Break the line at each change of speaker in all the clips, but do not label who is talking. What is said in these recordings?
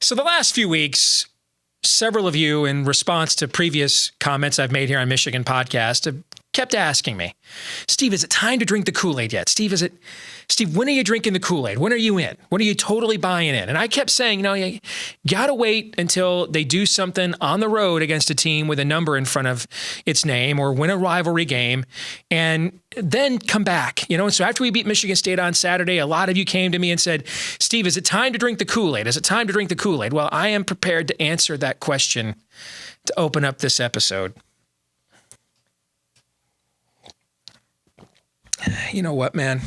So the last few weeks, several of you, in response to previous comments I've made here on Michigan Podcast, have kept asking me, Steve, is it time to drink the Kool-Aid yet? Steve, when are you drinking the Kool-Aid? When are you in? When are you totally buying in? And I kept saying, you got to wait until they do something on the road against a team with a number in front of its name or win a rivalry game and then come back. And so after we beat Michigan State on Saturday, a lot of you came to me and said, Steve, is it time to drink the Kool-Aid? Is it time to drink the Kool-Aid? Well, I am prepared to answer that question to open up this episode. You know what, man?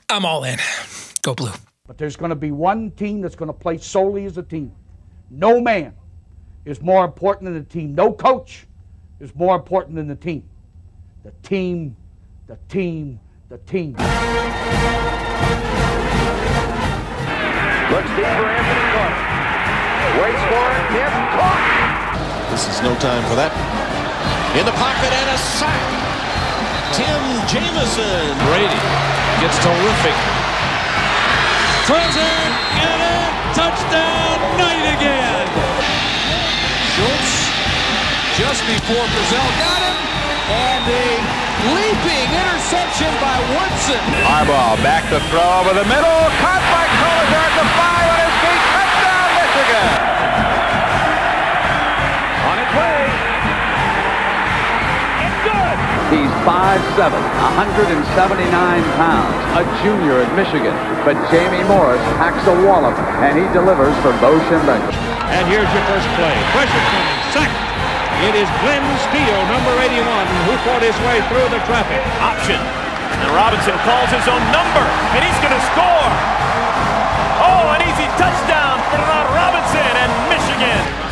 I'm all in. Go Blue.
But there's going to be one team that's going to play solely as a team. No man is more important than the team. No coach is more important than the team. The team, the team, the team.
Looks deep for Anthony Clark. Waits for it. Hit. Caught.
This is no time for that. In the pocket and a sack. Tim Jamison. Brady gets terrific. Throws it and a touchdown. Knight again. Schultz just before Brazil got him. And a leaping interception by Woodson.
Harbaugh back to throw over the middle. Caught by Collier at the 5 on his feet. Touchdown, Michigan. On its way. It's good.
He's 5'7", 179 pounds, a junior at Michigan. But Jamie Morris packs a wallop, and he delivers for Bo Schembechler.
And here's your first play. Pressure coming. Sack. It is Glenn Steele, number 81, who fought his way through the traffic.
Option. And Robinson calls his own number, and he's going to score. Oh, an easy touchdown for Robinson and Michigan.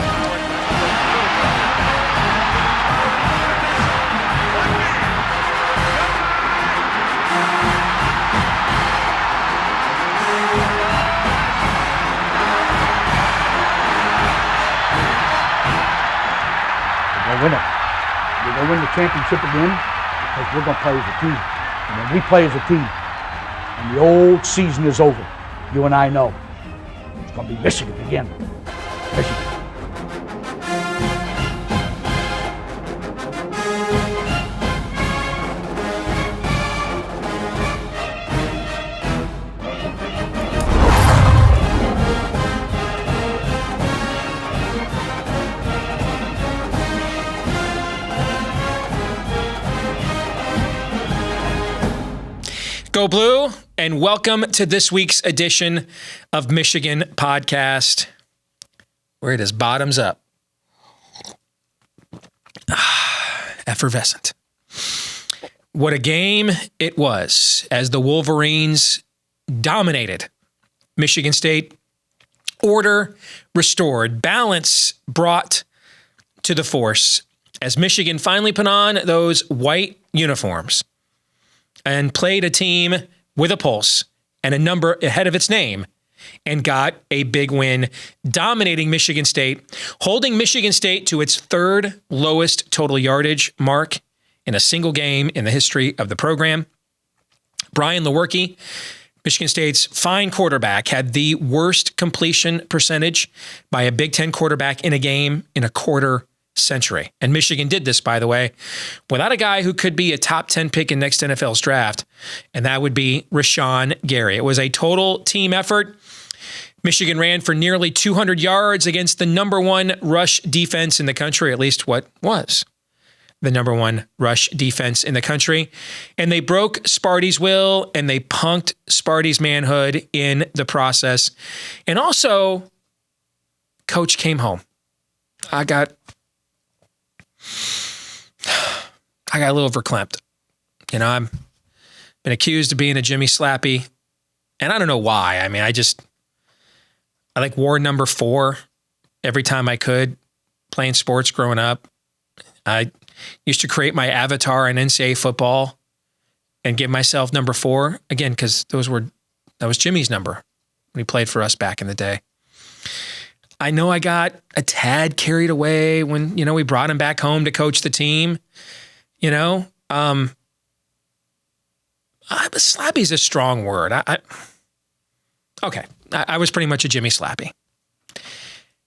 Win it. We're going to win the championship again because we're going to play as a team. And when we play as a team and the old season is over, you and I know it's going to be Michigan again. Michigan.
Go Blue, and welcome to this week's edition of Michigan Podcast, where it is bottoms up. Effervescent. What a game it was as the Wolverines dominated Michigan State. Order restored, balance brought to the force as Michigan finally put on those white uniforms and played a team with a pulse and a number ahead of its name and got a big win, dominating Michigan State, holding Michigan State to its third lowest total yardage mark in a single game in the history of the program. Brian Lewerke, Michigan State's fine quarterback, had the worst completion percentage by a Big Ten quarterback in a game in a quarter century. And Michigan did this, by the way, without a guy who could be a top 10 pick in next NFL's draft, and that would be Rashan Gary. It was a total team effort. Michigan ran for nearly 200 yards against the number one rush defense in the country, at least what was the number one rush defense in the country. And they broke Sparty's will, and they punked Sparty's manhood in the process. And also, Coach came home. I got a little verklempt. I've been accused of being a Jimmy Slappy, and I don't know why. I mean, I wore number 4 every time I could playing sports growing up. I used to create my avatar in NCAA football and give myself number 4 again, because that was Jimmy's number when he played for us back in the day. I know I got a tad carried away when, we brought him back home to coach the team. Slappy's a strong word. I was pretty much a Jimmy Slappy.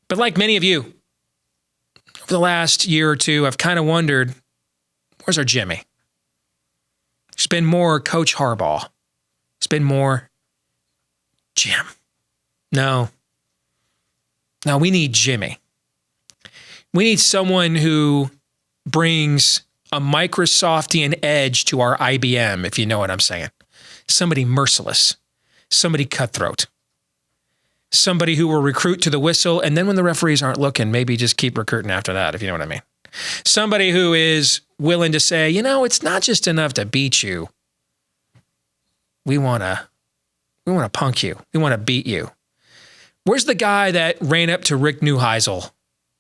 But like many of you, over the last year or two, I've kind of wondered, where's our Jimmy? It's been more Coach Harbaugh. It's been more Jim. No, we need Jimmy. We need someone who brings a Microsoftian edge to our IBM, if you know what I'm saying. Somebody merciless, somebody cutthroat, somebody who will recruit to the whistle, and then when the referees aren't looking, maybe just keep recruiting after that, if you know what I mean. Somebody who is willing to say, it's not just enough to beat you. We want to punk you. We want to beat you. Where's the guy that ran up to Rick Neuheisel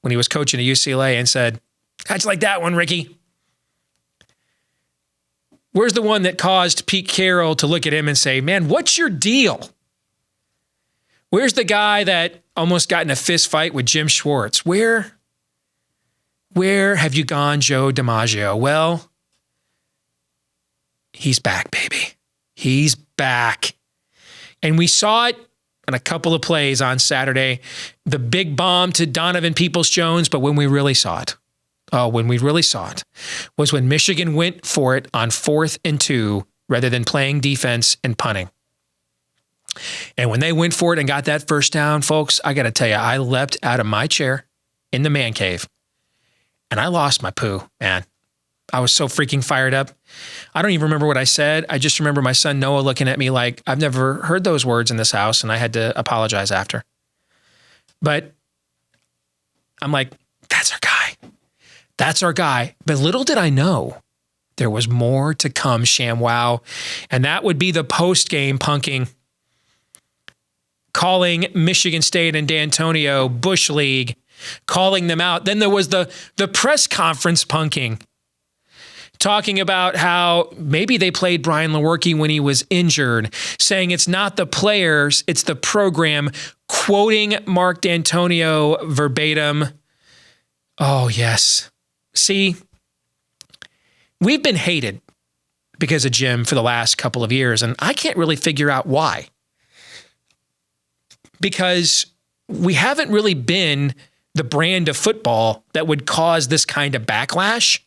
when he was coaching at UCLA and said, how'd you like that one, Ricky? Where's the one that caused Pete Carroll to look at him and say, man, what's your deal? Where's the guy that almost got in a fist fight with Jim Schwartz? Where have you gone, Joe DiMaggio? Well, he's back, baby. He's back. And we saw it in a couple of plays on Saturday. The big bomb to Donovan Peoples-Jones, but when we really saw it, was when Michigan went for it on 4th and 2 rather than playing defense and punting. And when they went for it and got that first down, folks, I got to tell you, I leapt out of my chair in the man cave and I lost my poo, man. I was so freaking fired up. I don't even remember what I said. I just remember my son Noah looking at me like, I've never heard those words in this house, and I had to apologize after. But I'm like, that's our guy. That's our guy. But little did I know there was more to come, ShamWow. And that would be the post-game punking, calling Michigan State and D'Antonio Bush League, calling them out. Then there was the press conference punking, talking about how maybe they played Brian Lewerke when he was injured, saying it's not the players, it's the program, quoting Mark D'Antonio verbatim. Oh, yes. See, we've been hated because of Jim for the last couple of years, and I can't really figure out why. Because we haven't really been the brand of football that would cause this kind of backlash.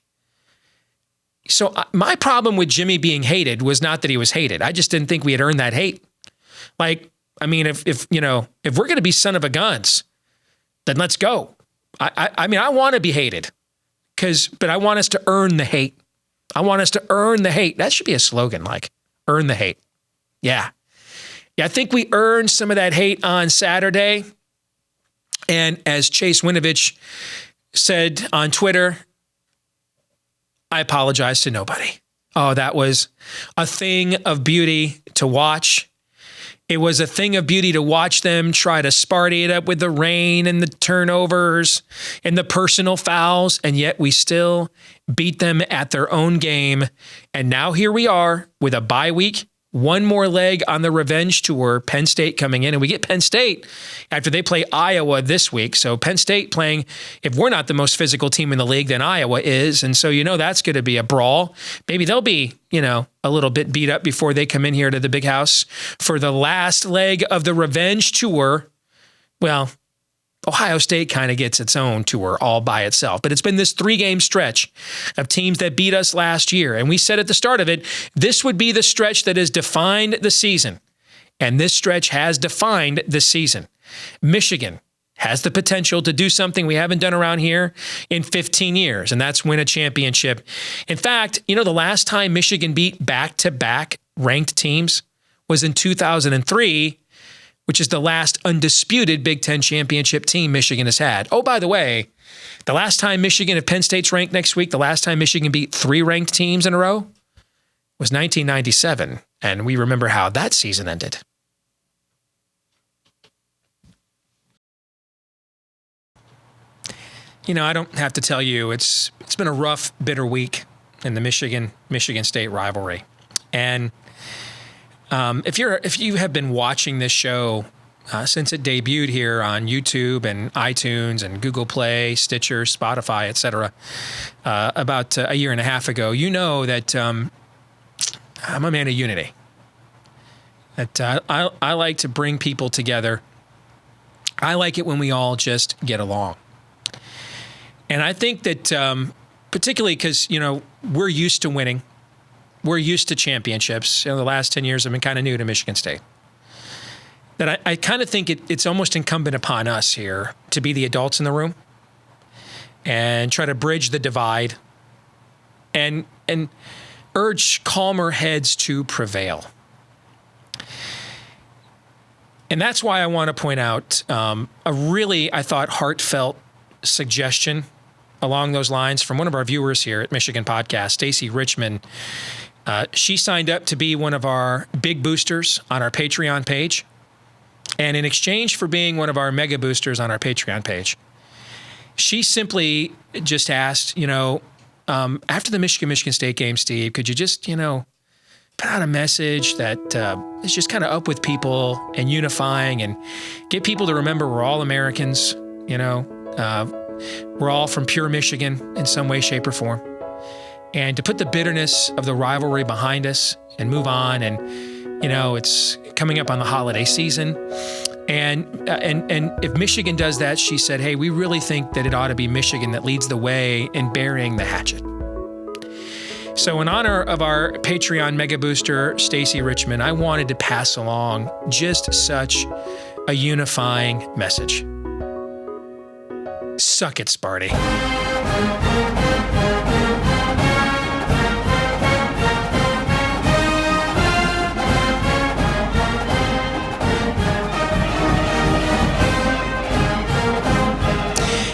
So my problem with Jimmy being hated was not that he was hated. I just didn't think we had earned that hate. Like, I mean, if we're going to be son of a guns, then let's go. I mean, I want to be hated but I want us to earn the hate. I want us to earn the hate. That should be a slogan, like, earn the hate. Yeah. Yeah, I think we earned some of that hate on Saturday. And as Chase Winovich said on Twitter, I apologize to nobody. Oh, that was a thing of beauty to watch. It was a thing of beauty to watch them try to Sparty it up with the rain and the turnovers and the personal fouls, and yet we still beat them at their own game. And now here we are with a bye week, one more leg on the revenge tour, Penn State coming in, and we get Penn State after they play Iowa this week. So Penn State playing, if we're not the most physical team in the league, then Iowa is. And so, that's going to be a brawl. Maybe they'll be, a little bit beat up before they come in here to the big house for the last leg of the revenge tour. Well, Ohio State kind of gets its own tour all by itself. But it's been this 3-game stretch of teams that beat us last year. And we said at the start of it, this would be the stretch that has defined the season. And this stretch has defined the season. Michigan has the potential to do something we haven't done around here in 15 years, and that's win a championship. In fact, the last time Michigan beat back-to-back ranked teams was in 2003, which is the last undisputed Big Ten championship team Michigan has had. Oh, by the way, the last time Michigan, if Penn State's ranked next week, the last time Michigan beat 3 ranked teams in a row was 1997, and we remember how that season ended. I don't have to tell you, it's been a rough, bitter week in the Michigan State rivalry. And if you have been watching this show since it debuted here on YouTube and iTunes and Google Play, Stitcher, Spotify, etc., about a year and a half ago, you know that I'm a man of unity. That I like to bring people together. I like it when we all just get along. And I think that particularly because, we're used to winning. We're used to championships. The last 10 years have been kind of new to Michigan State. That I kind of think it's almost incumbent upon us here to be the adults in the room and try to bridge the divide and urge calmer heads to prevail. And that's why I want to point out a really, I thought, heartfelt suggestion along those lines from one of our viewers here at Michigan Podcast, Stacy Richmond. She signed up to be one of our big boosters on our Patreon page. And in exchange for being one of our mega boosters on our Patreon page, she simply just asked, after the Michigan State game, Steve, could you just, put out a message that is just kind of up with people and unifying and get people to remember we're all Americans, we're all from pure Michigan in some way, shape, or form. And to put the bitterness of the rivalry behind us and move on. And, it's coming up on the holiday season. And if Michigan does that, she said, hey, we really think that it ought to be Michigan that leads the way in burying the hatchet. So in honor of our Patreon mega booster, Stacy Richmond, I wanted to pass along just such a unifying message. Suck it, Sparty.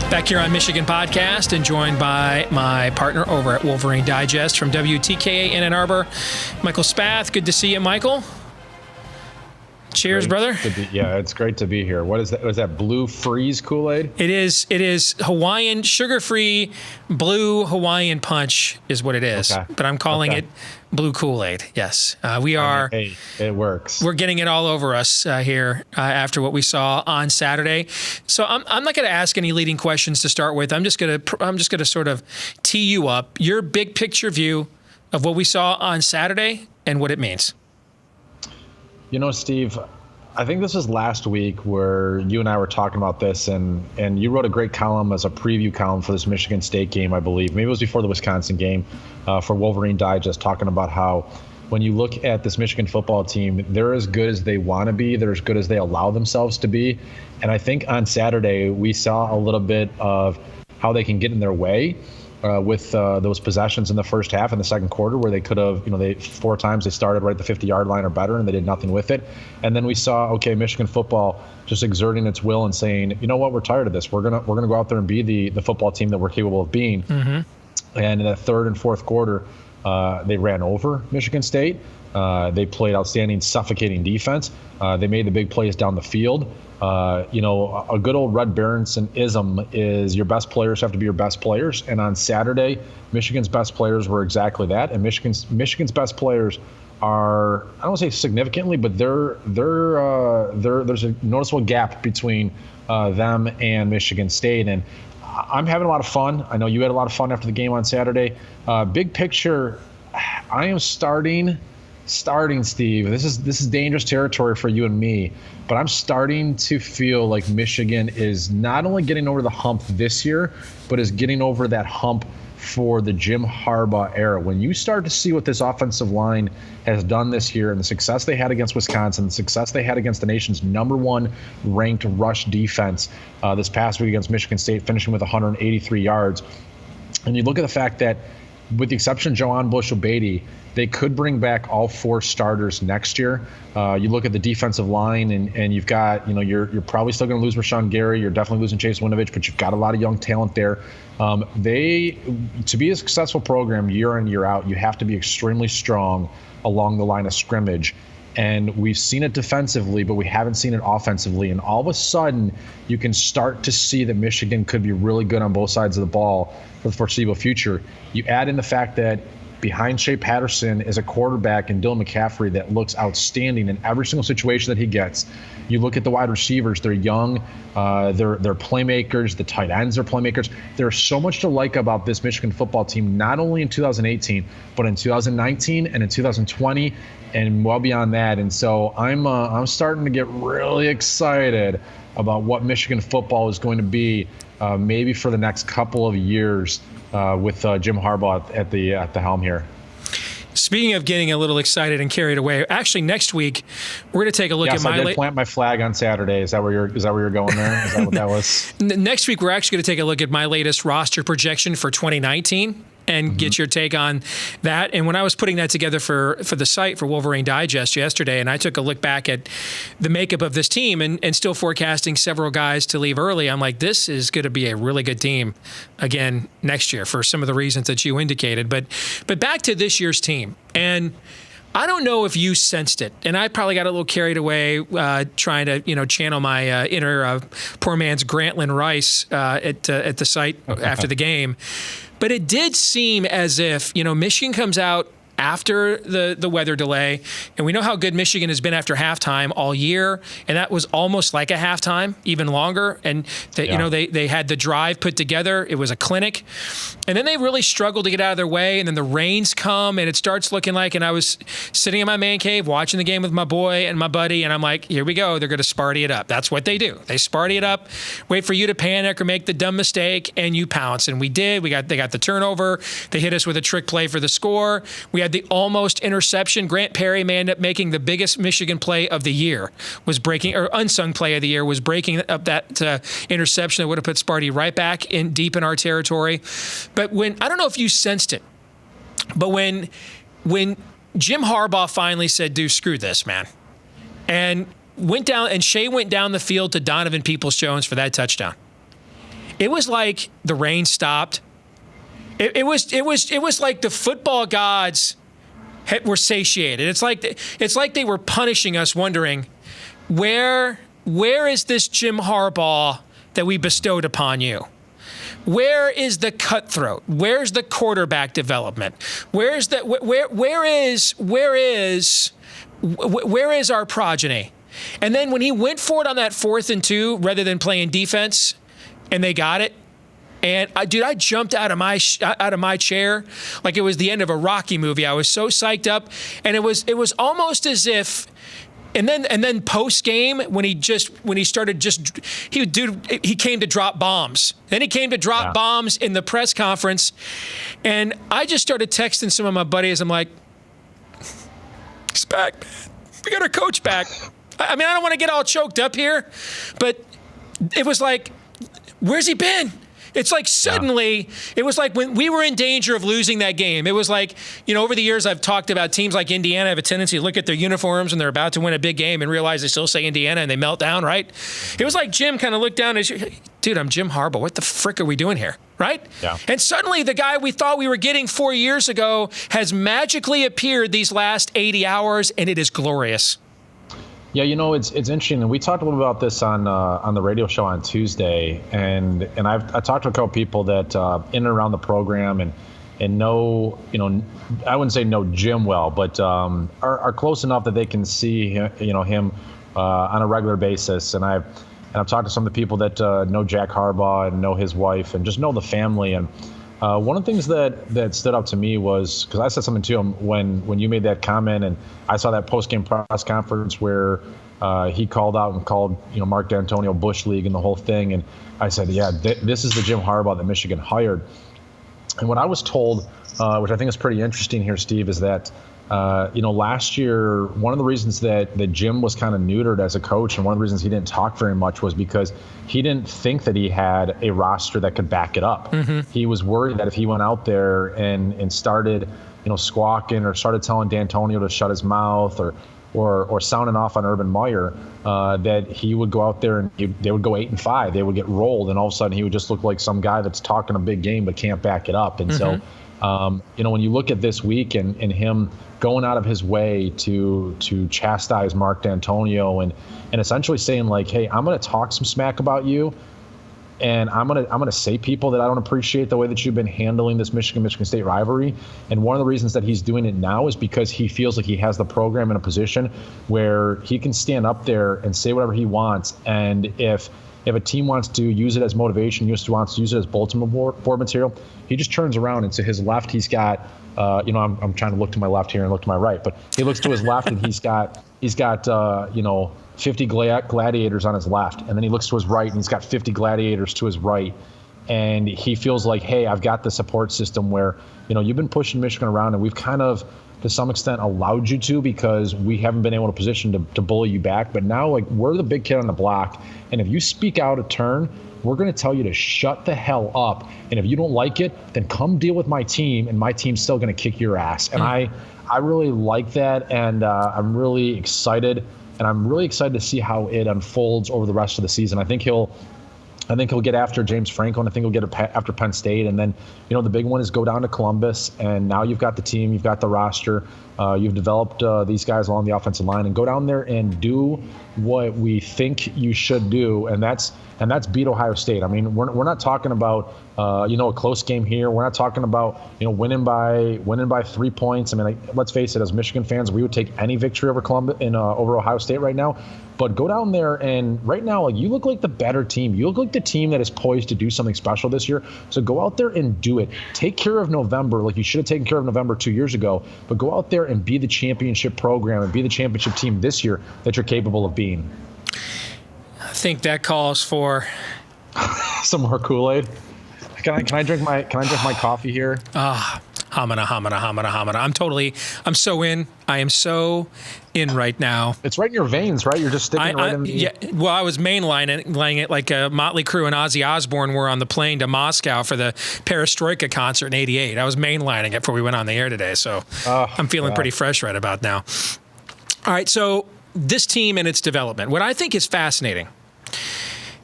Back here on Michigan Podcast and joined by my partner over at Wolverine Digest from WTKA in Ann Arbor, Michael Spath. Good to see you, Michael. Cheers, brother.
It's great to be here. What is that? Was that blue freeze Kool-Aid?
It is Hawaiian, sugar-free blue Hawaiian punch is what it is. Okay. But I'm calling it blue Kool-Aid. Yes. We are.
Hey, it works.
We're getting it all over us here after what we saw on Saturday. So I'm not going to ask any leading questions to start with. I'm just going to sort of tee you up. Your big picture view of what we saw on Saturday and what it means.
Steve, I think this was last week where you and I were talking about this, and you wrote a great column as a preview column for this Michigan State game, I believe. Maybe it was before the Wisconsin game for Wolverine Digest, talking about how when you look at this Michigan football team, they're as good as they want to be. They're as good as they allow themselves to be. And I think on Saturday, we saw a little bit of how they can get in their way. With those possessions in the first half and the second quarter where they could have, they 4 times they started right at the 50-yard line or better and they did nothing with it. And then we saw, Michigan football just exerting its will and saying, you know what, we're tired of this. We're gonna go out there and be the football team that we're capable of being. Mm-hmm. And in the third and fourth quarter, they ran over Michigan State. They played outstanding, suffocating defense. They made the big plays down the field. A good old Red Berenson-ism is your best players have to be your best players. And on Saturday, Michigan's best players were exactly that. And Michigan's best players are, I don't want to say significantly, but there's a noticeable gap between them and Michigan State. And I'm having a lot of fun. I know you had a lot of fun after the game on Saturday. Big picture, I am starting, Steve. This is dangerous territory for you and me, but I'm starting to feel like Michigan is not only getting over the hump this year, but is getting over that hump for the Jim Harbaugh era. When you start to see what this offensive line has done this year and the success they had against Wisconsin, the success they had against the nation's #1 ranked rush defense this past week against Michigan State, finishing with 183 yards, and you look at the fact that with the exception of Joanne Bush-Obedi, they could bring back all 4 starters next year. You look at the defensive line, and you've got, you're probably still going to lose Rashan Gary. You're definitely losing Chase Winovich, but you've got a lot of young talent there. To be a successful program year in, year out, you have to be extremely strong along the line of scrimmage. And we've seen it defensively, but we haven't seen it offensively. And all of a sudden, you can start to see that Michigan could be really good on both sides of the ball for the foreseeable future. You add in the fact that behind Shea Patterson is a quarterback in Dylan McCaffrey that looks outstanding in every single situation that he gets. You look at the wide receivers, they're young, they're playmakers, the tight ends are playmakers. There's so much to like about this Michigan football team, not only in 2018, but in 2019 and in 2020 and well beyond that. And so I'm starting to get really excited about what Michigan football is going to be maybe for the next couple of years with Jim Harbaugh at the helm here.
Speaking of getting a little excited and carried away, actually next week we're going to take a look at
I did plant my flag on Saturday. Is that where you're going there? Is that what that was?
Next week we're actually going to take a look at my latest roster projection for 2019 and get your take on that. And when I was putting that together for the site for Wolverine Digest yesterday, and I took a look back at the makeup of this team and still forecasting several guys to leave early, I'm like, this is going to be a really good team again next year for some of the reasons that you indicated. But back to this year's team. And I don't know if you sensed it, and I probably got a little carried away trying to channel my inner poor man's Grantland Rice at the site after the game. But it did seem as if, Michigan comes out after the weather delay, and we know how good Michigan has been after halftime all year, and that was almost like a halftime, even longer. And they had the drive put together. It was a clinic, and then they really struggled to get out of their way. And then the rains come, and it starts looking like. And I was sitting in my man cave watching the game with my boy and my buddy, and I'm like, here we go. They're going to Sparty it up. That's what they do. They Sparty it up, wait for you to panic or make the dumb mistake, and you pounce. And we did. They got the turnover. They hit us with a trick play for the score. We had the almost interception. Grant Perry may end up making the biggest Michigan play of the year, unsung play of the year, was breaking up that interception that would have put Sparty right back deep in our territory. But I don't know if you sensed it, but when Jim Harbaugh finally said, dude, screw this, man, and Shea went down the field to Donovan Peoples-Jones for that touchdown, it was like the rain stopped. It was like the football gods were satiated. It's like they were punishing us, wondering where is this Jim Harbaugh that we bestowed upon you? Where is the cutthroat? Where's the quarterback development? Where is our progeny? And then when he went for it on that 4th and 2 rather than playing defense, and they got it. And I jumped out of my chair like it was the end of a Rocky movie. I was so psyched up, and it was almost as if. And then post game when he came to drop bombs. Then he came to drop bombs in the press conference, and I just started texting some of my buddies. I'm like, he's back, man. We got our coach back. I mean, I don't want to get all choked up here, but it was like, where's he been? It's like suddenly, it was like when we were in danger of losing that game. It was like, over the years I've talked about teams like Indiana have a tendency to look at their uniforms when they're about to win a big game and realize they still say Indiana and they melt down, right? It was like Jim kind of looked down and dude, I'm Jim Harbaugh. What the frick are we doing here, right? Yeah. And suddenly the guy we thought we were getting 4 years ago has magically appeared these last 80 hours, and it is glorious.
Yeah, it's interesting, and we talked a little about this on the radio show on Tuesday, and I talked to a couple people that in and around the program and know, I wouldn't say know Jim well, but are close enough that they can see him on a regular basis, and I've talked to some of the people that know Jack Harbaugh and know his wife and just know the family. And one of the things that stood out to me was, because I said something to him when you made that comment, and I saw that post-game press conference where he called out and called Mark D'Antonio Bush League and the whole thing, and I said, this is the Jim Harbaugh that Michigan hired. And what I was told, which I think is pretty interesting here, Steve, is that last year, one of the reasons that Jim was kind of neutered as a coach, and one of the reasons he didn't talk very much, was because he didn't think that he had a roster that could back it up. Mm-hmm. He was worried that if he went out there and started, squawking or started telling D'Antonio to shut his mouth or sounding off on Urban Meyer, that he would go out there and they would go 8-5. They would get rolled, and all of a sudden he would just look like some guy that's talking a big game but can't back it up. And so, when you look at this week and him going out of his way to chastise Mark D'Antonio and essentially saying like, hey, I'm going to talk some smack about you, And I'm gonna say, people, that I don't appreciate the way that you've been handling this Michigan State rivalry. And one of the reasons that he's doing it now is because he feels like he has the program in a position where he can stand up there and say whatever he wants. And if a team wants to use it as motivation, wants to use it as bulletin board material, he just turns around, and to his left he's got, I'm trying to look to my left here and look to my right, but he looks to his left and he's got 50 gladiators on his left, and then he looks to his right and he's got 50 gladiators to his right, and he feels like, hey, I've got the support system where, you've been pushing Michigan around, and we've kind of, to some extent, allowed you to, because we haven't been able to position to bully you back. But now, like, we're the big kid on the block, and if you speak out a turn, we're going to tell you to shut the hell up. And if you don't like it, then come deal with my team, and my team's still going to kick your ass. And I really like that, and I'm really excited. And I'm really excited to see how it unfolds over the rest of the season. I think he'll get after James Franco, and I think he'll get after Penn State. And then, the big one is go down to Columbus, and now you've got the team, you've got the roster, you've developed these guys along the offensive line, and go down there and do what we think you should do, and that's beat Ohio State. I mean, we're not talking about a close game here. We're not talking about winning by 3 points. I mean, let's face it, as Michigan fans, we would take any victory over Columbus over Ohio State right now. But go down there, and right now, you look like the better team. You look like the team that is poised to do something special this year. So go out there and do it. Take care of November like you should have taken care of November 2 years ago. But go out there and be the championship program and be the championship team this year that you're capable of being.
I think that calls for
some more Kool-Aid. Can I drink my coffee here?
Hamana. I'm so in. I am so in right now.
It's right in your veins, right? You're just sticking right in the...
Yeah, well, I was mainlining it like Motley Crue and Ozzy Osbourne were on the plane to Moscow for the Perestroika concert in '88. I was mainlining it before we went on the air today, so I'm feeling pretty fresh right about now. All right, so this team and its development. What I think is fascinating,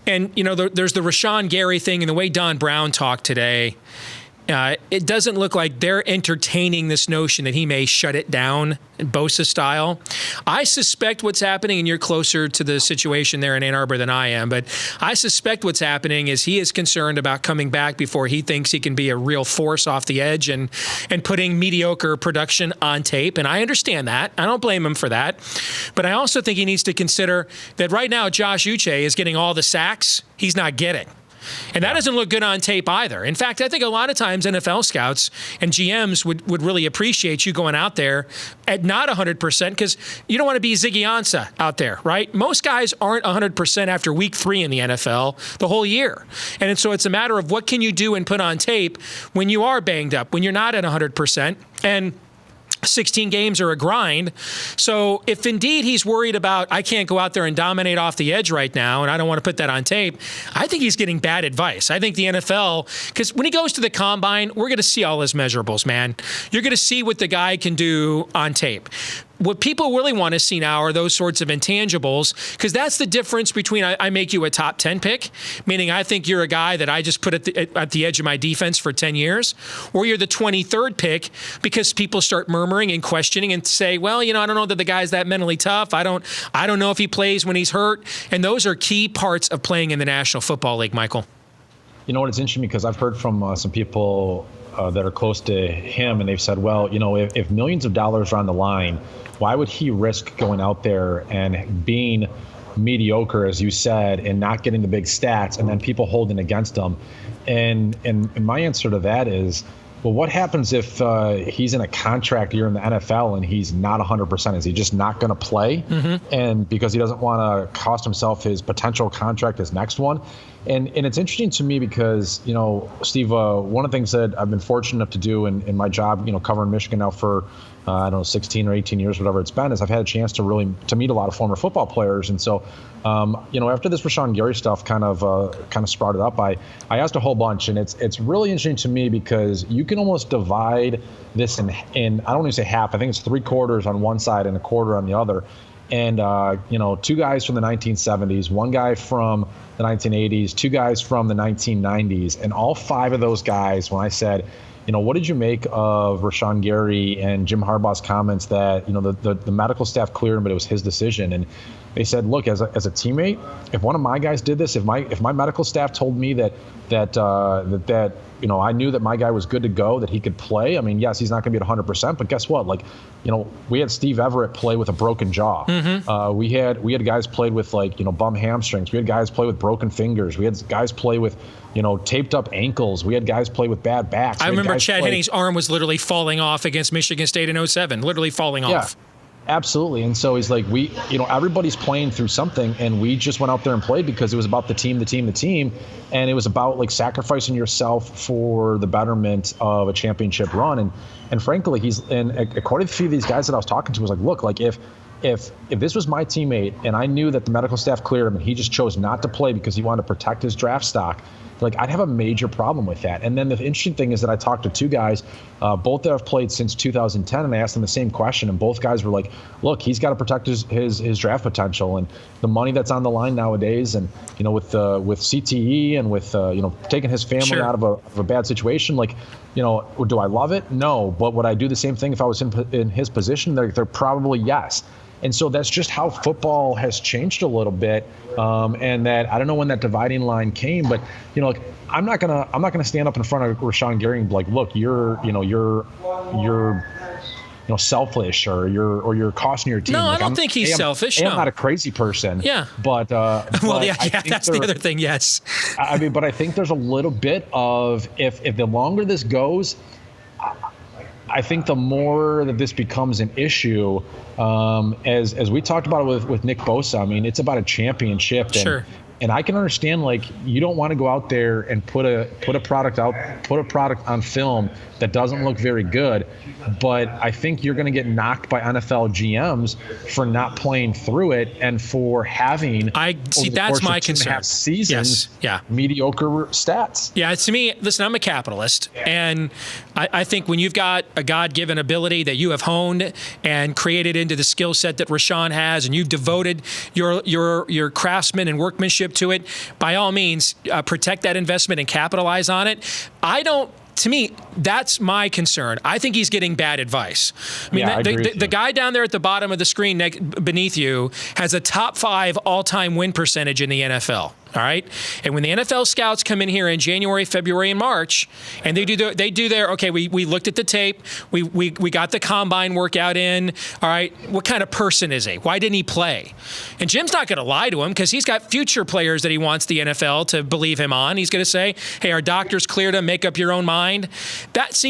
and there's the Rashan Gary thing, and the way Don Brown talked today. It doesn't look like they're entertaining this notion that he may shut it down, Bosa style. I suspect what's happening, and you're closer to the situation there in Ann Arbor than I am, but I suspect what's happening is he is concerned about coming back before he thinks he can be a real force off the edge and putting mediocre production on tape. And I understand that. I don't blame him for that. But I also think he needs to consider that right now Josh Uche is getting all the sacks he's not getting. And that doesn't look good on tape either. In fact, I think a lot of times NFL scouts and GMs would really appreciate you going out there at not 100% because you don't want to be Ziggy Ansah out there, right? Most guys aren't 100% after week 3 in the NFL the whole year. And so it's a matter of what can you do and put on tape when you are banged up, when you're not at 100%. And 16 games are a grind. So if indeed he's worried about, I can't go out there and dominate off the edge right now, and I don't want to put that on tape, I think he's getting bad advice. I think the NFL, because when he goes to the combine, we're going to see all his measurables, man. You're going to see what the guy can do on tape. What people really want to see now are those sorts of intangibles, because that's the difference between I make you a top 10 pick, meaning I think you're a guy that I just put at the edge of my defense for 10 years, or you're the 23rd pick because people start murmuring and questioning and say, well, I don't know that the guy's that mentally tough. I don't know if he plays when he's hurt. And those are key parts of playing in the National Football League, Michael.
You know what? It's interesting because I've heard from some people that are close to him, and they've said, well, if millions of dollars are on the line, why would he risk going out there and being mediocre, as you said, and not getting the big stats, and then people holding against him? And my answer to that is, well, what happens if he's in a contract year in the NFL and he's not 100%? Is he just not going to play? Mm-hmm. And because he doesn't want to cost himself his potential contract, his next one. And it's interesting to me because, Steve, one of the things that I've been fortunate enough to do in my job, covering Michigan now for, 16 or 18 years, whatever it's been, is I've had a chance to meet a lot of former football players. And so, after this Rashan Gary stuff kind of sprouted up, I asked a whole bunch, and it's really interesting to me because you can almost divide this in I don't want to say half. I think it's 3/4 on one side and 1/4 on the other. And, 2 guys from the 1970s, 1 guy from the 1980s, 2 guys from the 1990s. And all 5 of those guys, when I said, what did you make of Rashan Gary and Jim Harbaugh's comments that, the medical staff cleared him, but it was his decision? And they said, look, as a teammate, if one of my guys did this, if my medical staff told me that I knew that my guy was good to go, that he could play. I mean, yes, he's not going to be at 100%, but guess what? Like, we had Steve Everett play with a broken jaw.
Mm-hmm.
We had guys played with bum hamstrings. We had guys play with broken fingers. We had guys play with taped up ankles. We had guys play with bad backs.
I remember Chad Henne's arm was literally falling off against Michigan State in 2007, literally falling off.
Absolutely. And so he's like, everybody's playing through something, and we just went out there and played because it was about the team. And it was about sacrificing yourself for the betterment of a championship run. And frankly, according to a few of these guys that I was talking to, was like, look, like if this was my teammate and I knew that the medical staff cleared him and he just chose not to play because he wanted to protect his draft stock, I'd have a major problem with that. And then the interesting thing is that I talked to two guys, both that have played since 2010, and I asked them the same question, and both guys were like, look, he's got to protect his draft potential and the money that's on the line nowadays, and with CTE and with taking his family out of a bad situation, do I love it? No. But would I do the same thing if I was in his position? They're probably yes. And so that's just how football has changed a little bit. And that I don't know when that dividing line came, but I'm not gonna stand up in front of Rashan Gary and be like, look, you're selfish or you're costing your team.
No, I don't think he's selfish.
I'm not a crazy person.
Yeah.
But
that's the other thing. Yes.
But I think there's a little bit of if the longer this goes, I think the more that this becomes an issue, as we talked about it with Nick Bosa, I mean, it's about a championship. And I can understand, you don't want to go out there and put a product on film that doesn't look very good, but I think you're going to get knocked by NFL GMs for not playing through it and for having
that's my concern.
Seasons, mediocre stats.
Yeah, to me, listen, I'm a capitalist, and I think when you've got a God-given ability that you have honed and created into the skill set that Rashan has, and you've devoted your craftsman and workmanship to it, by all means, protect that investment and capitalize on it. To me, that's my concern. I think he's getting bad advice. I mean, the guy down there at the bottom of the screen beneath you has a top 5 all-time win percentage in the NFL. All right. And when the NFL scouts come in here in January, February, and March, and they do their okay, we looked at the tape, we got the combine workout in. All right, what kind of person is he? Why didn't he play? And Jim's not going to lie to him because he's got future players that he wants the NFL to believe him on. He's going to say, hey, our doctors cleared him, make up your own mind.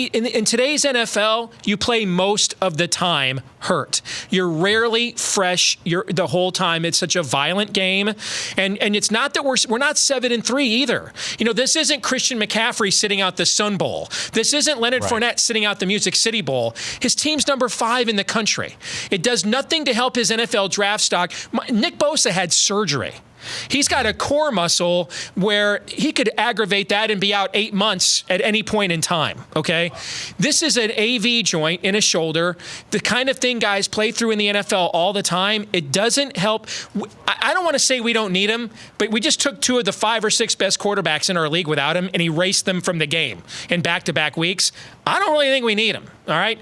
In today's NFL, you play most of the time hurt. You're rarely fresh. The whole time. It's such a violent game, and it's not that we're not 7-3 either. This isn't Christian McCaffrey sitting out the Sun Bowl. This isn't Leonard Fournette sitting out the Music City Bowl. His team's number 5 in the country. It does nothing to help his NFL draft stock. Nick Bosa had surgery. He's got a core muscle where he could aggravate that and be out 8 months at any point in time, okay? This is an AV joint in a shoulder, the kind of thing guys play through in the NFL all the time. It doesn't help. I don't want to say we don't need him, but we just took 2 of the 5 or 6 best quarterbacks in our league without him and erased them from the game in back-to-back weeks. I don't really think we need him, all right?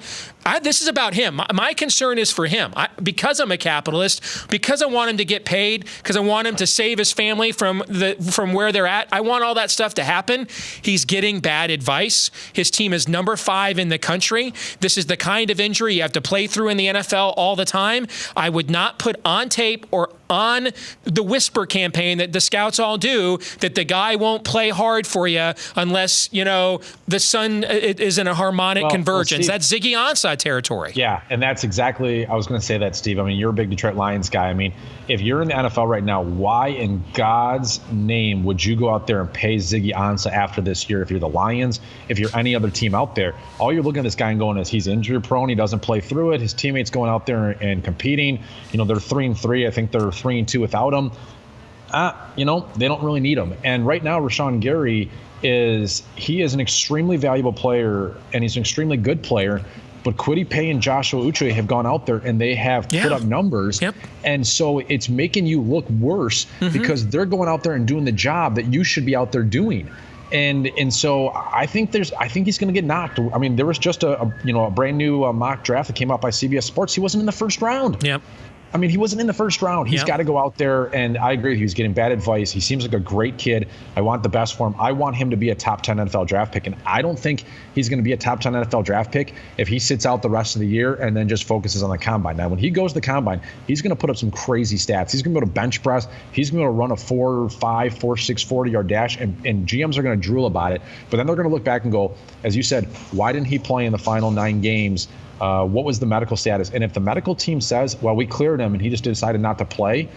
This is about him. My concern is for him. Because I'm a capitalist, because I want him to get paid, because I want him to save his family from where they're at. I want all that stuff to happen. He's getting bad advice. His team is number 5 in the country. This is the kind of injury you have to play through in the NFL all the time. I would not put on tape or on the whisper campaign that the scouts all do that the guy won't play hard for you unless, the sun is in a harmonic convergence.
Steve,
that's Ziggy Ansah territory.
Yeah, and that's exactly, I was going to say that, Steve. I mean, you're a big Detroit Lions guy. I mean, if you're in the NFL right now, why in God's name would you go out there and pay Ziggy Ansah after this year? If you're the Lions, if you're any other team out there, all you're looking at this guy and going is he's injury prone. He doesn't play through it. His teammates going out there and competing. They're 3-3. I think they're 3-2 without him. They don't really need him. And right now, Rashan Gary is an extremely valuable player, and he's an extremely good player. But Kwity Paye and Joshua Uche have gone out there and they have put up numbers. Yep. And so it's making you look worse because they're going out there and doing the job that you should be out there doing. And so I think he's going to get knocked. I mean, there was just a brand new mock draft that came out by CBS Sports. He wasn't in the first round.
Yep.
I mean, he wasn't in the first round. He's got to go out there, and I agree. He was getting bad advice. He seems like a great kid. I want the best for him. I want him to be a top 10 NFL draft pick, and I don't think he's going to be a top 10 NFL draft pick if he sits out the rest of the year and then just focuses on the combine. Now, when he goes to the combine, he's going to put up some crazy stats. He's going to go to bench press. He's going to run a 4.5, 4.6, 40-yard dash, and GMs are going to drool about it. But then they're going to look back and go, as you said, why didn't he play in the final 9 games? What was the medical status? And if the medical team says, well, we cleared him and he just decided not to play,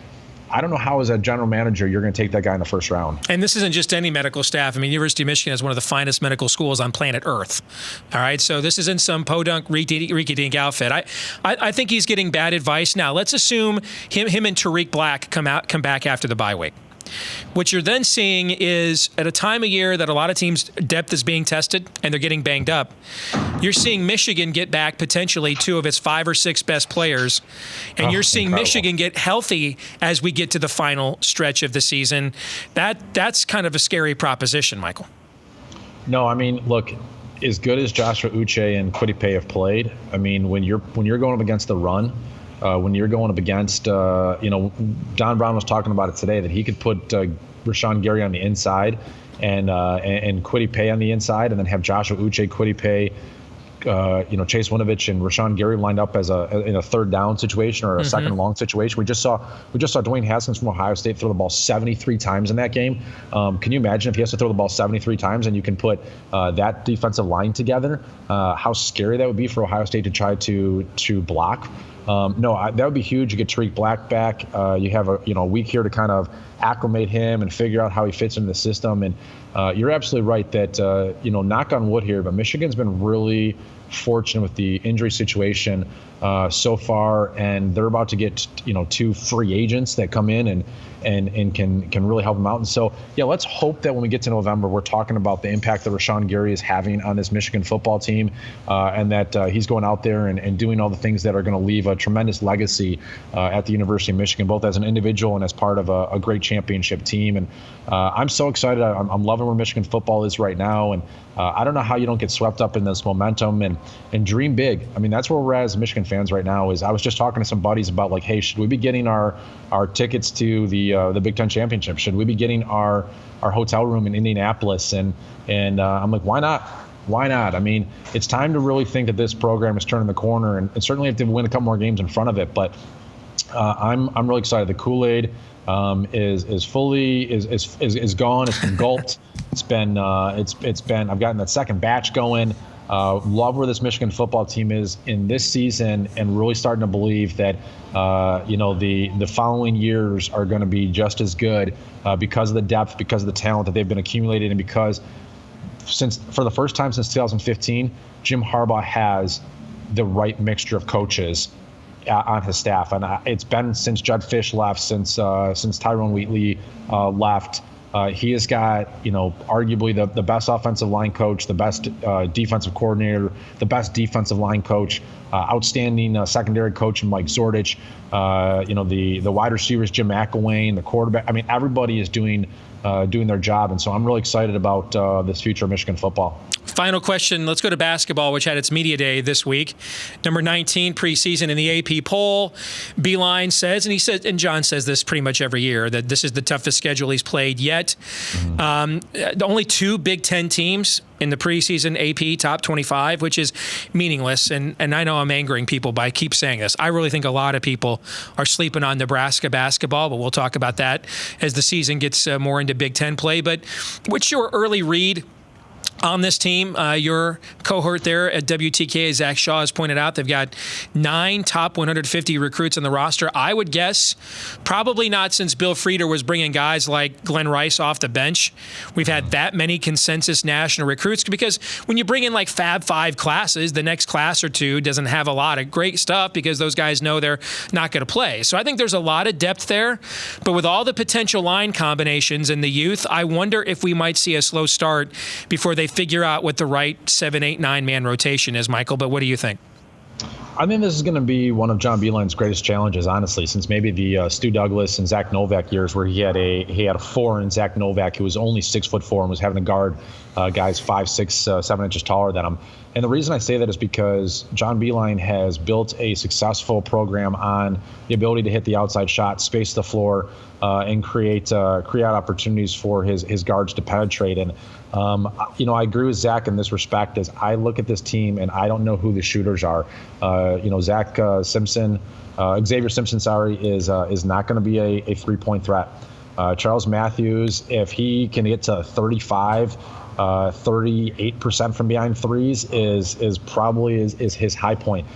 I don't know how, as a general manager, you're going to take that guy in the first round. And
this isn't just any medical staff. I mean, University of Michigan is one of the finest medical schools on planet Earth. All right, so this isn't some podunk, rinky-dink outfit. I think he's getting bad advice. Now, let's assume him and Tariq Black come back after the bye week. What you're then seeing is, at a time of year that a lot of teams' depth is being tested and they're getting banged up, you're seeing Michigan get back potentially 2 of its 5 or 6 best players, and you're seeing incredible. Michigan get healthy as we get to the final stretch of the season. That's kind of a scary proposition, Michael.
No, I mean, look, as good as Joshua Uche and Kwity Paye have played, I mean, when you're going up against the run, when you're going up against, Don Brown was talking about it today, that he could put Rashan Gary on the inside and Kwity Paye on the inside, and then have Joshua Uche, Kwity Paye, Chase Winovich and Rashan Gary lined up as in a third down situation or a second long situation. We just saw Dwayne Haskins from Ohio State throw the ball 73 times in that game. Can you imagine if he has to throw the ball 73 times and you can put that defensive line together? How scary that would be for Ohio State to try to block. That would be huge. You get Tariq Black back. You have a week here to kind of acclimate him and figure out how he fits into the system. And you're absolutely right that knock on wood here, but Michigan's been really fortunate with the injury situation so far, and they're about to get 2 free agents that come in and can really help them out. And so, let's hope that when we get to November, we're talking about the impact that Rashan Gary is having on this Michigan football team, and that he's going out there and doing all the things that are going to leave a tremendous legacy at the University of Michigan, both as an individual and as part of a great championship team. And I'm so excited. I'm loving where Michigan football is right now. And I don't know how you don't get swept up in this momentum and dream big. I mean, that's where we're at as Michigan fans right now. Is I was just talking to some buddies about, like, hey, should we be getting our tickets to the Big Ten championship? Should we be getting our hotel room in Indianapolis? And I'm like, why not? Why not? I mean, it's time to really think that this program is turning the corner, and certainly have to win a couple more games in front of it. But I'm really excited. The Kool-Aid is gone. It's been gulped. It's been I've gotten that second batch going. Love where this Michigan football team is in this season, and really starting to believe that the following years are going to be just as good because of the depth, because of the talent that they've been accumulating, and because for the first time since 2015, Jim Harbaugh has the right mixture of coaches on his staff. And it's been since Judd Fish left, since Tyrone Wheatley left. He has got, arguably the best offensive line coach, the best defensive coordinator, the best defensive line coach, outstanding secondary coach in Mike Zordich, the wide receivers, Jim McElwain, the quarterback. I mean, everybody is doing their job. And so I'm really excited about this future of Michigan football.
Final question. Let's go to basketball, which had its media day this week. Number 19 preseason in the AP poll. Beeline says, and John says this pretty much every year, that this is the toughest schedule he's played yet. Only 2 Big Ten teams in the preseason AP top 25, which is meaningless. And I know I'm angering people by keep saying this. I really think a lot of people are sleeping on Nebraska basketball, but we'll talk about that as the season gets more into Big Ten play. But what's your early read on this team? Your cohort there at WTK, Zach Shaw, has pointed out they've got 9 top 150 recruits on the roster. I would guess probably not since Bill Frieder was bringing guys like Glenn Rice off the bench. We've had that many consensus national recruits, because when you bring in like Fab 5 classes, the next class or 2 doesn't have a lot of great stuff because those guys know they're not going to play. So I think there's a lot of depth there. But with all the potential line combinations in the youth, I wonder if we might see a slow start before they figure out what the right 7, 8, 9-man rotation is, Michael. But what do you think?
I think this is going to be one of John Beeline's greatest challenges, honestly, since maybe the Stu Douglas and Zach Novak years, where he had a 4 in Zach Novak, who was only 6'4" and was having to guard guys 5, 6, 7 inches taller than him. And the reason I say that is because John Beilein has built a successful program on the ability to hit the outside shot, space the floor, and create opportunities for his guards to penetrate. And I agree with Zach in this respect. As I look at this team, and I don't know who the shooters are. Xavier Simpson, is not going to be a 3-point threat. Charles Matthews, if he can get to 38% from behind threes, is probably his high point.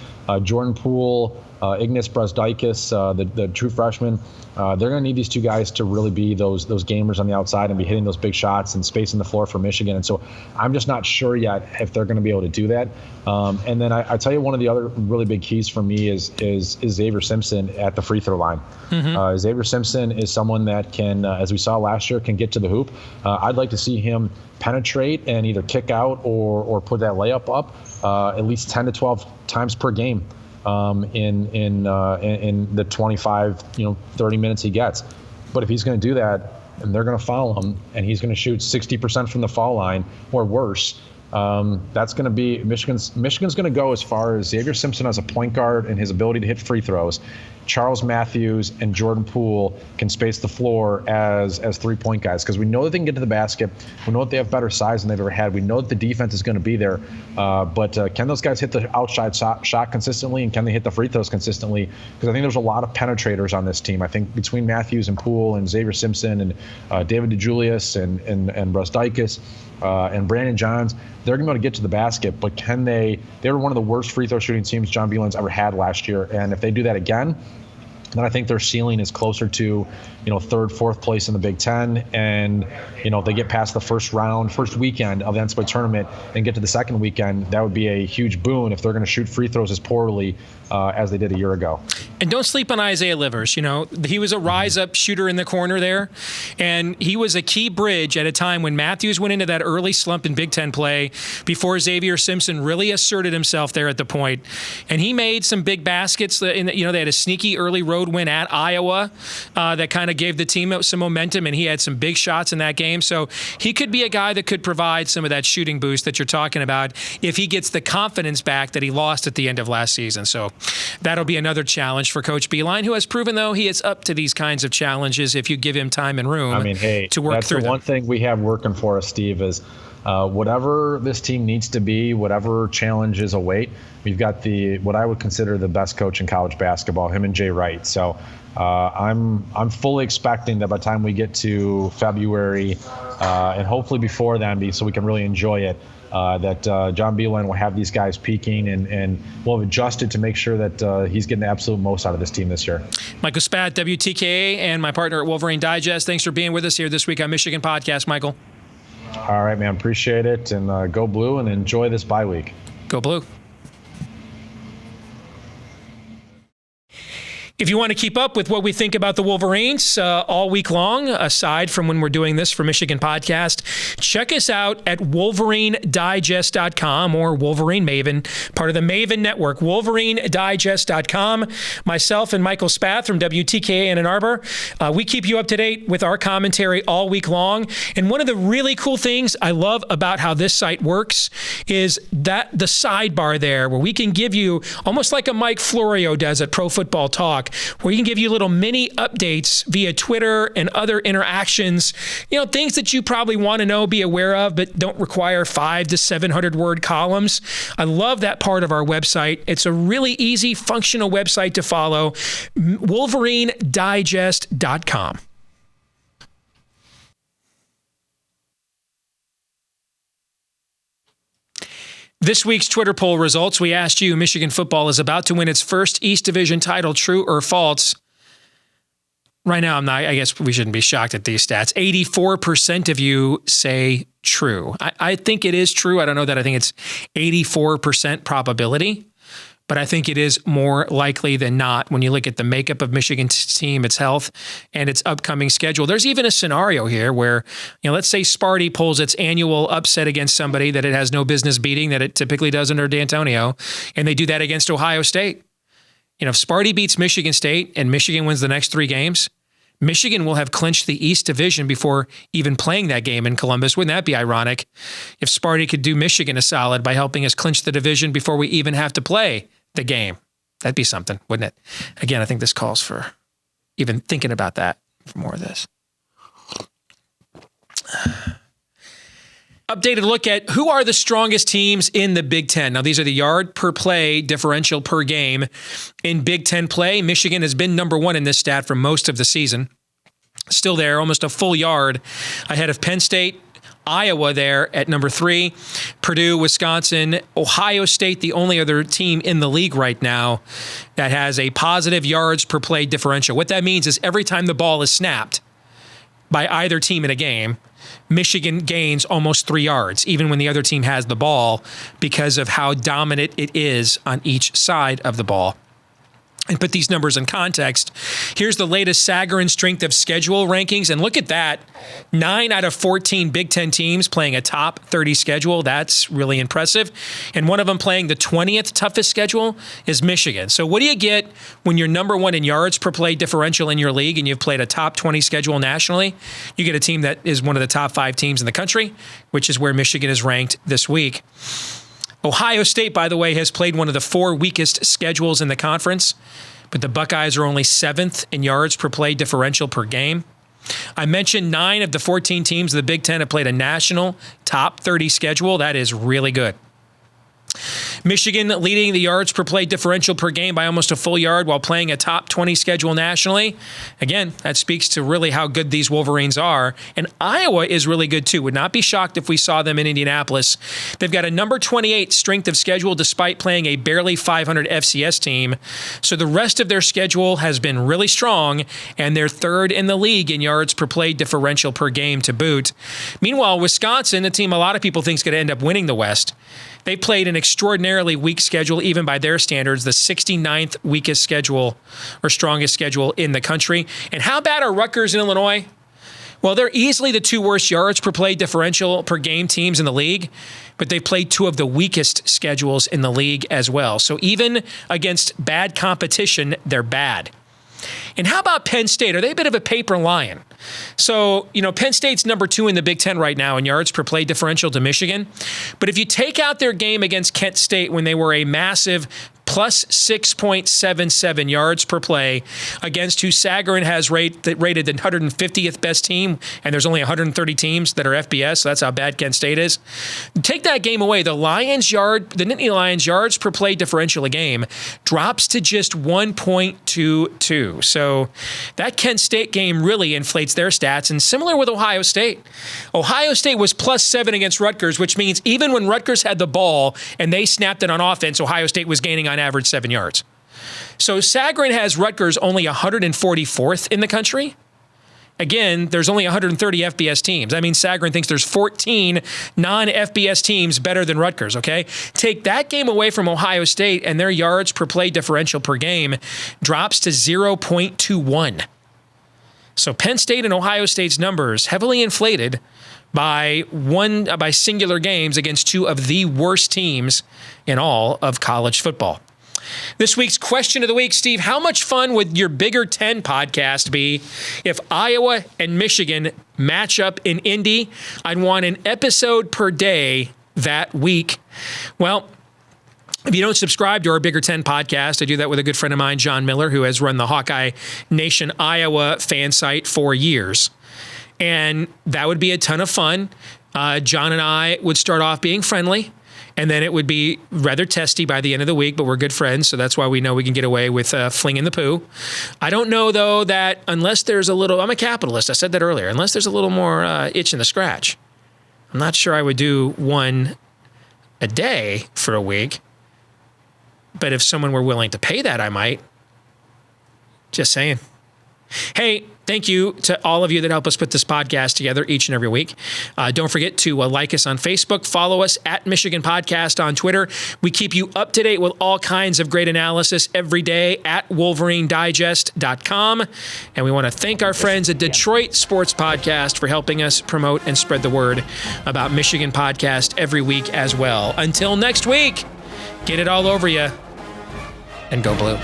Jordan Poole, Ignas Brazdeikis, the true freshman, they're going to need these two guys to really be those gamers on the outside and be hitting those big shots and spacing the floor for Michigan. And so I'm just not sure yet if they're going to be able to do that. And then I tell you, one of the other really big keys for me is Xavier Simpson at the free throw line. Mm-hmm. Xavier Simpson is someone that can, as we saw last year, can get to the hoop. I'd like to see him penetrate and either kick out or put that layup up at least 10 to 12 times per game. In the 25, 30 minutes he gets. But if he's going to do that and they're going to foul him and he's going to shoot 60% from the foul line or worse, that's going to be Michigan's going to go as far as Xavier Simpson as a point guard and his ability to hit free throws. Charles Matthews and Jordan Poole can space the floor as 3-point guys, because we know that they can get to the basket. We know that they have better size than they've ever had. We know that the defense is going to be there. But can those guys hit the outside shot consistently, and can they hit the free throws consistently? Because I think there's a lot of penetrators on this team. I think between Matthews and Poole and Xavier Simpson and David DeJulius and Brazdeikis and Brandon Johns, they're going to be able to get to the basket, but can they? They were one of the worst free throw shooting teams John Beilein's ever had last year, and if they do that again, then I think their ceiling is closer to, third, fourth place in the Big Ten. And, if they get past the first weekend of the NCAA tournament and get to the second weekend, that would be a huge boon if they're going to shoot free throws as poorly as they did a year ago. And
don't sleep on Isaiah Livers. He was a rise-up shooter in the corner there, and he was a key bridge at a time when Matthews went into that early slump in Big Ten play before Xavier Simpson really asserted himself there at the point. And he made some big baskets. They had a sneaky early road win at Iowa that kind of gave the team some momentum, and he had some big shots in that game. So he could be a guy that could provide some of that shooting boost that you're talking about if he gets the confidence back that he lost at the end of last season. So that'll be another challenge for Coach Beilein, who has proven, though, he is up to these kinds of challenges if you give him time and room to work through them.
That's the one thing we have working for us, Steve, is whatever this team needs to be, whatever challenges await, we've got what I would consider the best coach in college basketball, him and Jay Wright. So I'm fully expecting that by the time we get to February, and hopefully before then, so we can really enjoy it, that John Beilein will have these guys peaking and we'll have adjusted to make sure that he's getting the absolute most out of this team this year.
Michael Spath, WTKA, and my partner at Wolverine Digest. Thanks for being with us here this week on Michigan Podcast, Michael.
All right, man. Appreciate it. And go Blue and enjoy this bye week.
Go Blue. If you want to keep up with what we think about the Wolverines all week long, aside from when we're doing this for Michigan Podcast, check us out at WolverineDigest.com or Wolverine Maven, part of the Maven Network, WolverineDigest.com. Myself and Michael Spath from WTKA in Ann Arbor, we keep you up to date with our commentary all week long. And one of the really cool things I love about how this site works is that the sidebar there where we can give you, almost like a Mike Florio does at Pro Football Talk, where you can give you little mini updates via Twitter and other interactions, things that you probably want to know, be aware of, but don't require 500 to 700 word columns. I love that part of our website. It's a really easy, functional website to follow, WolverineDigest.com. This week's Twitter poll results, we asked you, Michigan football is about to win its first East Division title, true or false? Right now, I guess we shouldn't be shocked at these stats. 84% of you say true. I think it is true. I don't know that I think it's 84% probability, but I think it is more likely than not when you look at the makeup of Michigan's team, its health, and its upcoming schedule. There's even a scenario here where, let's say Sparty pulls its annual upset against somebody that it has no business beating, that it typically does under D'Antonio, and they do that against Ohio State. If Sparty beats Michigan State and Michigan wins the next 3 games, Michigan will have clinched the East Division before even playing that game in Columbus. Wouldn't that be ironic if Sparty could do Michigan a solid by helping us clinch the division before we even have to play the game? That'd be something, wouldn't it? Again, I think this calls for even thinking about that for more of this. Updated look at who are the strongest teams in the Big Ten. Now, these are the yard per play differential per game in Big Ten play. Michigan has been number one in this stat for most of the season. Still there, almost a full yard ahead of Penn State. Iowa there at number 3. Purdue, Wisconsin, Ohio State, the only other team in the league right now that has a positive yards per play differential. What that means is every time the ball is snapped by either team in a game, Michigan gains almost 3 yards, even when the other team has the ball, because of how dominant it is on each side of the ball. And put these numbers in context. Here's the latest Sagarin strength of schedule rankings. And look at that. 9 out of 14 Big Ten teams playing a top 30 schedule. That's really impressive. And one of them playing the 20th toughest schedule is Michigan. So what do you get when you're number one in yards per play differential in your league and you've played a top 20 schedule nationally? You get a team that is one of the top 5 teams in the country, which is where Michigan is ranked this week. Ohio State, by the way, has played one of the 4 weakest schedules in the conference, but the Buckeyes are only 7th in yards per play differential per game. I mentioned 9 of the 14 teams of the Big Ten have played a national top 30 schedule. That is really good. Michigan leading the yards per play differential per game by almost a full yard while playing a top 20 schedule nationally. Again, that speaks to really how good these Wolverines are. And Iowa is really good too. Would not be shocked if we saw them in Indianapolis. They've got a number 28 strength of schedule despite playing a barely 500 FCS team. So the rest of their schedule has been really strong, and they're 3rd in the league in yards per play differential per game to boot. Meanwhile, Wisconsin, the team a lot of people think is going to end up winning the West, they played an extraordinarily weak schedule, even by their standards, the 69th weakest schedule or strongest schedule in the country. And how bad are Rutgers and Illinois? Well, they're easily the 2 worst yards per play differential per game teams in the league, but they've played 2 of the weakest schedules in the league as well. So even against bad competition, they're bad. And how about Penn State? Are they a bit of a paper lion? So, Penn State's number 2 in the Big Ten right now in yards per play differential to Michigan. But if you take out their game against Kent State when they were a massive plus 6.77 yards per play against who Sagarin has rated the 150th best team, and there's only 130 teams that are FBS, so that's how bad Kent State is. Take that game away, the Nittany Lions yards per play differential a game drops to just 1.22. So that Kent State game really inflates their stats, and similar with Ohio State. Ohio State was plus 7 against Rutgers, which means even when Rutgers had the ball and they snapped it on offense, Ohio State was gaining on average 7 yards. So Sagarin has Rutgers only 144th in the country. Again, there's only 130 FBS teams. I mean, Sagarin thinks there's 14 non-FBS teams better than Rutgers, okay? Take that game away from Ohio State and their yards per play differential per game drops to 0.21. So Penn State and Ohio State's numbers heavily inflated by singular games against 2 of the worst teams in all of college football. This week's question of the week, Steve, how much fun would your Bigger 10 podcast be if Iowa and Michigan match up in Indy? I'd want an episode per day that week. Well, if you don't subscribe to our Bigger 10 podcast, I do that with a good friend of mine, John Miller, who has run the Hawkeye Nation Iowa fan site for years. And that would be a ton of fun. John and I would start off being friendly, and then it would be rather testy by the end of the week, but we're good friends, so that's why we know we can get away with flinging the poo. I don't know, though, that unless there's a little, I'm a capitalist, I said that earlier, unless there's a little more itch in the scratch, I'm not sure I would do one a day for a week, but if someone were willing to pay that, I might. Just saying. Hey, thank you to all of you that help us put this podcast together each and every week. Don't forget to like us on Facebook, follow us at Michigan Podcast on Twitter. We keep you up to date with all kinds of great analysis every day at WolverineDigest.com. And we want to thank our friends at Detroit Sports Podcast for helping us promote and spread the word about Michigan Podcast every week as well. Until next week, get it all over you and go blue.